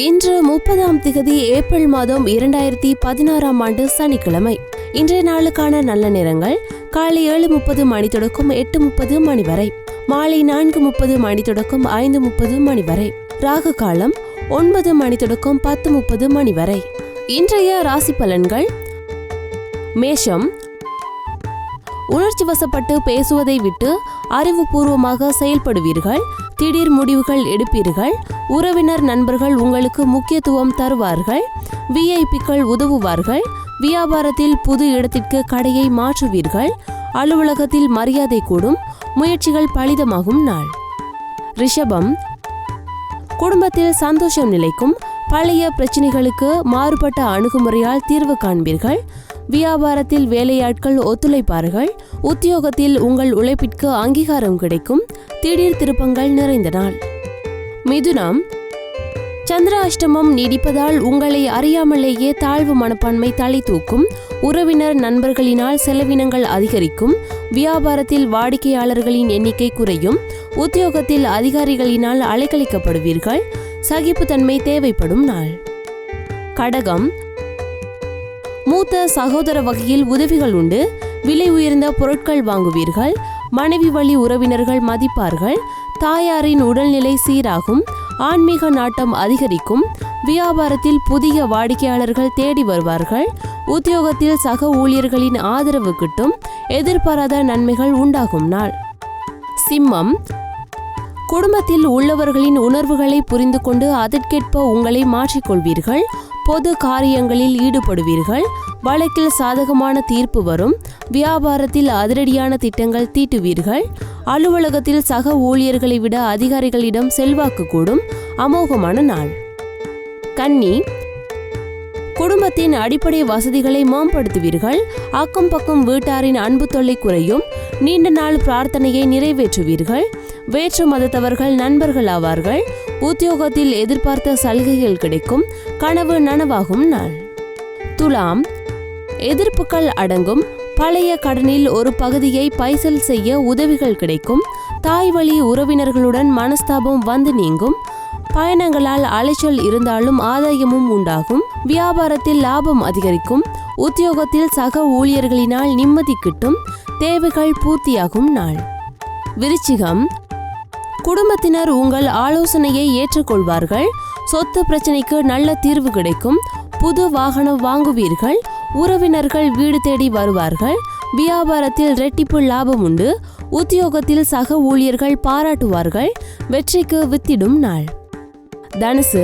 இன்று 30ஆம் திகதி ஏப்ரல் மாதம் 2016ஆம் ஆண்டு சனிக்கிழமை. இன்றைய நாளுக்கான நல்ல நேரங்கள் காலை 7:30 மணி தொடக்கம் 8:30 மணி வரை, மாலை 4:30 மணி தொடக்கம் 5:30 மணி வரை, ராகு காலம் 9 மணி தொடக்கம் 10:30 மணி வரை. இன்றைய ராசி பலன்கள். மேஷம், உணர்ச்சி வசப்பட்டு பேசுவதை விட்டு அறிவுபூர்வமாக செயல்படுவீர்கள். திடீர் முடிவுகள் எடுப்பீர்கள். உறவினர் நண்பர்கள் உங்களுக்கு முக்கியத்துவம் தருவார்கள். விஐபிக்கள் உதவுவார்கள். வியாபாரத்தில் புது இடத்திற்கு கடையை மாற்றுவீர்கள். அலுவலகத்தில் மரியாதை கூடும். முயற்சிகள் பலிதமாகும் நாள். ரிஷபம், குடும்பத்தில் சந்தோஷம் நிலைக்கும். பழைய பிரச்சனைகளுக்கு மாறுபட்ட அணுகுமுறையால் தீர்வு காண்பீர்கள். வியாபாரத்தில் வேலையாட்கள் ஒத்துழைப்பார்கள். உத்தியோகத்தில் உங்கள் உழைப்பிற்கு அங்கீகாரம் கிடைக்கும். திடீர் திருப்பங்கள் நிறைந்த நாள். மிதுனம், சந்திர அஷ்டமம் நீடிப்பதால் உங்களை அறியாமலேயே தாழ்வு மனப்பான்மை தலை தூக்கும். உறவினர் நண்பர்களினால் செலவினங்கள் அதிகரிக்கும். வியாபாரத்தில் வாடிக்கையாளர்களின் எண்ணிக்கை குறையும். உத்தியோகத்தில் அதிகாரிகளினால் அலைக்கழிக்கப்படுவீர்கள். சகிப்புத்தன்மை தேவைப்படும் நாள். கடகம், மூத்த சகோதர வகையில் உதவிகள் உண்டு. விலை உயர்ந்த பொருட்கள் வாங்குவீர்கள். மனைவி வழி உறவினர்கள் மதிப்பார்கள். தாயாரின் உடல்நிலை சீராகும். ஆன்மீக நாட்டம் அதிகரிக்கும். வியாபாரத்தில் புதிய வாடிக்கையாளர்கள் தேடி வருவார்கள். உத்தியோகத்தில் சக ஊழியர்களின் ஆதரவு கிட்டும். எதிர்பாராத நன்மைகள் உண்டாகும் நாள். சிம்மம், குடும்பத்தில் உள்ளவர்களின் உணர்வுகளை புரிந்து கொண்டு அதற்கேற்ப உங்களை மாற்றிக்கொள்வீர்கள். பொது காரியங்களில் ஈடுபடுவீர்கள். வழக்கில் சாதகமான தீர்ப்பு வரும். வியாபாரத்தில் அதிரடியான திட்டங்கள் தீட்டுவீர்கள். அலுவலகத்தில் சக ஊழியர்களை விட அதிகாரிகளிடம் செல்வாக்கு கூடும். அமோகமான நாள். கன்னி, குடும்பத்தின் அடிப்படை வசதிகளை மேம்படுத்துவீர்கள். அக்கம் பக்கம் வீட்டாரின் அன்பு தொல்லை குறையும். நீண்ட நாள் பிரார்த்தனையை நிறைவேற்றுவீர்கள். வேற்று மதத்தவர்கள் நண்பர்கள் ஆவார்கள். உத்தியோகத்தில் எதிர்பார்த்த சலுகைகள் கிடைக்கும். கனவு நனவாகும் நாள். துலாம், எதிர்ப்புகள் அடங்கும். பழைய கடனில் ஒரு பகுதியை பைசல் செய்ய உதவிகள் கிடைக்கும். தாய் வழி உறவினர்களுடன் மனஸ்தாபம் வந்து நீங்கும். பயணங்களால் அலைச்சல் இருந்தாலும் ஆதாயமும் உண்டாகும். வியாபாரத்தில் லாபம் அதிகரிக்கும். உத்தியோகத்தில் சக ஊழியர்களினால் நிம்மதி கிட்டும். தேவைகள் பூர்த்தியாகும் நாள். விருச்சிகம், குடும்பத்தினர் உங்கள் ஆலோசனையை ஏற்றுக்கொள்வார்கள். சொத்து பிரச்சனைக்கு நல்ல தீர்வு கிடைக்கும். புது வாகனம் வாங்குவீர்கள். உறவினர்கள் வீடு தேடி வருவார்கள். வியாபாரத்தில் ரெட்டிப்பு லாபம் உண்டு. உத்தியோகத்தில் சக ஊழியர்கள் பாராட்டுவார்கள். வெற்றிக்கு வித்திடும் நாள். தனுசு,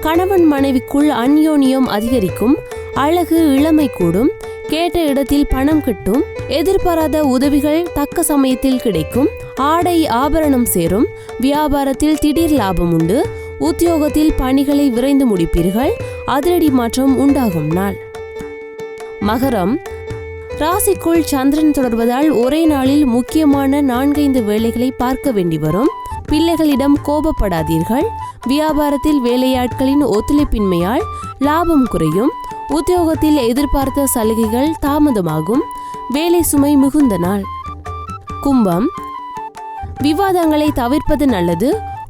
கணவன் மனைவிக்குள் அந்யோன்யம் அதிகரிக்கும். அழகு இளமை கூடும். கேட்ட இடத்தில் பணம் கிட்டும். எதிர்பாராத உதவிகள் தக்க சமயத்தில் கிடைக்கும். ஆடை ஆபரணம் சேரும். வியாபாரத்தில் திடீர் லாபம் உண்டு. உத்தியோகத்தில் பணிகளை விரைந்து முடிப்பீர்கள். அதிரடி மாற்றம் உண்டாகும் நாள். மகரம், ராசிக்குள் சந்திரன் தொடர்வதால் ஒரே நாளில் முக்கியமான 4-5 வேலைகளை பார்க்க வேண்டி வரும். பிள்ளைகளிடம் கோபப்படாதீர்கள். வியாபாரத்தில் வேலையாட்களின் ஒத்துழைப்பின்மையால் லாபம் குறையும். உத்தியோகத்தில் எதிர்பார்த்த சலுகைகள் தாமதமாகும். வேலை சுமை மிகுந்த நாள். கும்பம், விவாதங்களை தவிர்ப்பது நல்லது.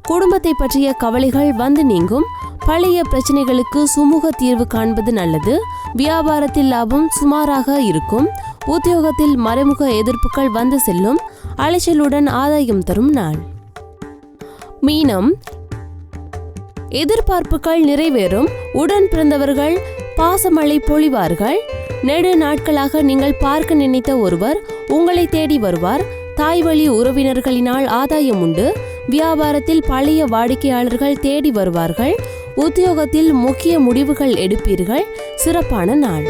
குடும்பத்தை பற்றிய கவலைகள் வந்து நீங்கும். பழைய பிரச்சனைகளுக்கு சுமூக தீர்வு காண்பது நல்லது. வியாபாரத்தில் லாபம் சுமாராக இருக்கும். உத்தியோகத்தில் மறைமுக எதிர்ப்புகள் வந்து செல்லும். அலைச்சலுடன் ஆதாயம் தரும் நாள். மீனம், எதிர்பார்ப்புகள் நிறைவேறும். உடன் பிறந்தவர்கள் பாசமழை பொழிவார்கள். நெடு நாட்களாக நீங்கள் பார்க்க நினைத்த ஒருவர் உங்களை தேடி வருவார். தாய் வழி உறவினர்களினால் ஆதாயம் உண்டு. வியாபாரத்தில் பழைய வாடிக்கையாளர்கள் தேடி வருவார்கள். உத்தியோகத்தில் முக்கிய முடிவுகள் எடுப்பீர்கள். சிறப்பான நாள்.